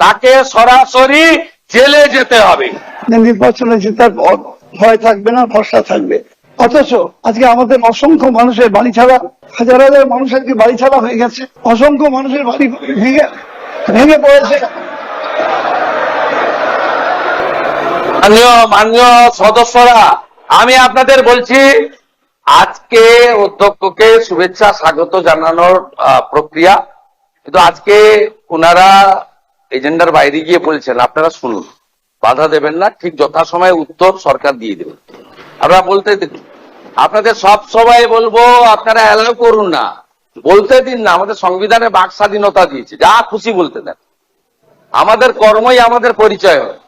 তাকে সরাসরি জেলে যেতে হবে। নির্বাচনে জেতার ভয় থাকবে না, ভরসা থাকবে। অথচ আজকে আমাদের অসংখ্য মানুষের বাড়ি ছাড়া, হাজার হাজার মানুষ আজকে বাড়ি ছাড়া হয়ে গেছে, অসংখ্য মানুষের বাড়ি ভেঙে ভেঙে পড়েছে। মাননীয় সদস্যরা, আমি আপনাদের বলছি, আজকে অধ্যক্ষকে শুভেচ্ছা স্বাগত জানানোর প্রক্রিয়া, কিন্তু আজকে ওনারা এজেন্ডার বাইরে গিয়ে বলছেন, আপনারা শুনুন, বাধা দেবেন না, ঠিক যথাসময়ে উত্তর সরকার দিয়ে দেবেন। আপনারা বলতে দিন, আপনাদের সব সবাই বলবো আপনারা অ্যালাউ করুন না, বলতে দিন না। আমাদের সংবিধানে বাক স্বাধীনতা দিয়েছে, যা খুশি বলতে দেন, আমাদের কর্মই আমাদের পরিচয় হয়।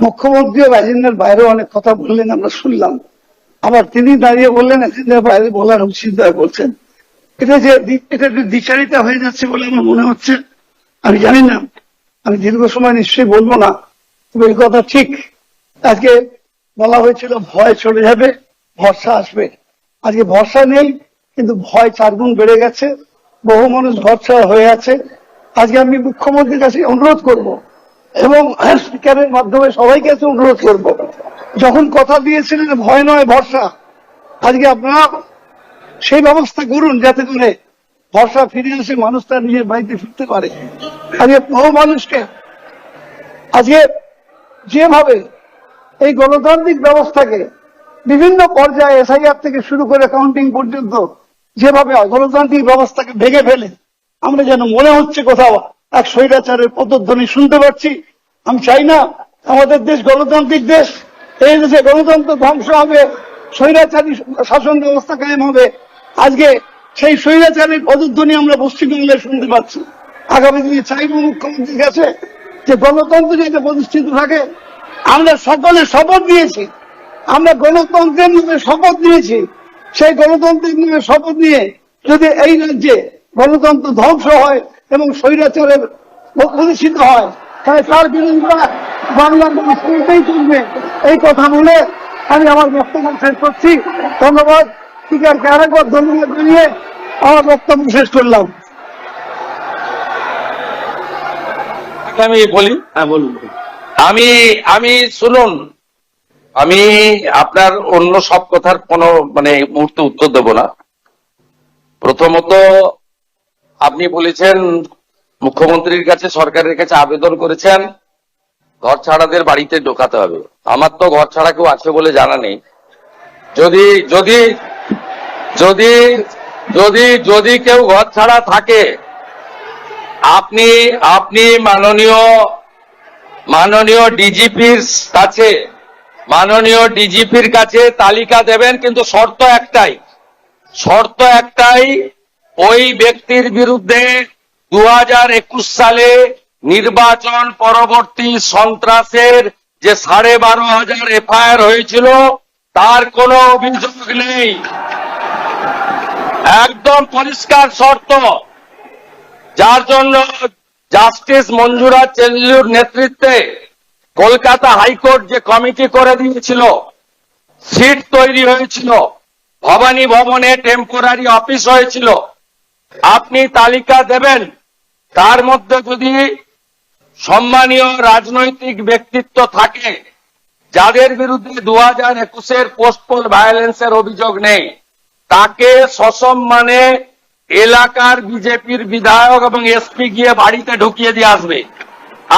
মুখ্যমন্ত্রী এজেন্ডার বাইরে অনেক কথা বললেন, আমরা শুনলাম। আবার তিনি দাঁড়িয়ে বললেন এজেন্ডার বাইরে বলার উচিত বলছেন। এটা একটু দ্বিচারিতা হয়ে যাচ্ছে বলে আমার মনে হচ্ছে। আমি জানি না, আমি দীর্ঘ সময় নিশ্চয়ই বলবো না, তবে এই কথা ঠিক। আজকে বলা হয়েছিল ভয় চলে যাবে, ভরসা আসবে। আজকে ভরসা নেই, কিন্তু ভয় 4 গুণ বেড়ে গেছে। বহু মানুষ ভরসা হয়ে আছে। আজকে আমি মুখ্যমন্ত্রীর কাছে অনুরোধ করব এবং স্পিকারের মাধ্যমে সবাইকে কাছে অনুরোধ করব, যখন কথা দিয়েছিলেন ভয় নয় ভরসা, আজকে আপনারা সেই ব্যবস্থা করুন যাতে করে ভরসা ফিরে আসে, মানুষ তার নিজের বাড়িতে ফিরতে পারে। আজকে বহু মানুষকে আজকে যেভাবে এই গণতান্ত্রিক ব্যবস্থাকে বিভিন্ন পর্যায়ে এসআইআর থেকে শুরু করে কাউন্টিং পর্যন্ত যেভাবে গণতান্ত্রিক ব্যবস্থাকে ভেঙে ফেলে আমরা যেন মনে হচ্ছে কোথাও এক স্বৈরাচারের পদধ্বনি শুনতে পাচ্ছি। আমি চাই না আমাদের দেশ গণতান্ত্রিক দেশ, এই দেশে গণতন্ত্র ধ্বংস হবে, স্বৈরাচারী শাসন ব্যবস্থা কায়েম হবে। আজকে সেই স্বৈরাচারের পদধ্বনি আমরা পশ্চিমবাংলায় শুনতে পাচ্ছি। আগামী দিনে চাইব মুখ্যমন্ত্রীর কাছে যে গণতন্ত্র যাতে প্রতিষ্ঠিত থাকে। আমরা সকলে শপথ নিয়েছি, আমরা গণতন্ত্রের নামে শপথ নিয়েছি। সেই গণতন্ত্রের নামে শপথ নিয়ে যদি এই রাজ্যে গণতন্ত্র ধ্বংস হয় এবং স্বৈরাচারের প্রতিষ্ঠিত হয়, তাহলে তার বিরোধিতা বাংলার মানুষ করতেই করবে। এই কথা বলে আমি আমার বক্তব্য শেষ করছি। ধন্যবাদ। স্পিকারকে আরেকবার ধন্যবাদ জানিয়ে আমার বক্তব্য শেষ করলাম। আমি বলি, হ্যাঁ বলুন। আমি শুনুন, আমি আপনার অন্য সব কথার কোনো মুহূর্তে উত্তর দেব না। প্রথমত আপনি বলেছেন মুখ্যমন্ত্রীর কাছে, সরকারের কাছে আবেদন করেছেন ঘর ছাড়াদের বাড়িতে ঢোকাতে হবে। আমার তো ঘর ছাড়া কেউ আছে বলে জানা নেই। যদি যদি যদি যদি যদি কেউ ঘর ছাড়া থাকে, আপনি মাননীয় ডিজিপির কাছে তালিকা দেবেন, কিন্তু শর্ত একটাই, ওই ব্যক্তির বিরুদ্ধে 2021 সালে নির্বাচন পরবর্তী সন্ত্রাসের যে 12,500 এফআইআর হয়েছিল তার কোনো অভিযোগ নেই। একদম পরিষ্কার শর্ত, যার জন্য জাস্টিস মঞ্জুরা চেল্লুর নেতৃত্বে কলকাতা হাইকোর্ট যে কমিটি করে দিয়েছিল, সিট তৈরি হয়েছিল, ভবানী ভবনে টেম্পোরারি অফিস হয়েছিল। আপনি তালিকা দেবেন, তার মধ্যে যদি সম্মানীয় রাজনৈতিক ব্যক্তিত্ব থাকে যাদের বিরুদ্ধে 2021-এর পোস্টপোল ভায়োলেন্সের অভিযোগ নেই, তাকে সসম্মানে এলাকার বিজেপির বিধায়ক এবং এসপি গিয়ে বাড়িতে ঢুকিয়ে দিয়ে আসবে।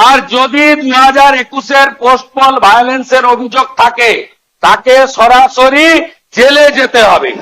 আর যদি 2021-এর পোস্টপোল ভায়োলেন্সের অভিযোগ থাকে, তাকে সরাসরি জেলে যেতে হবে।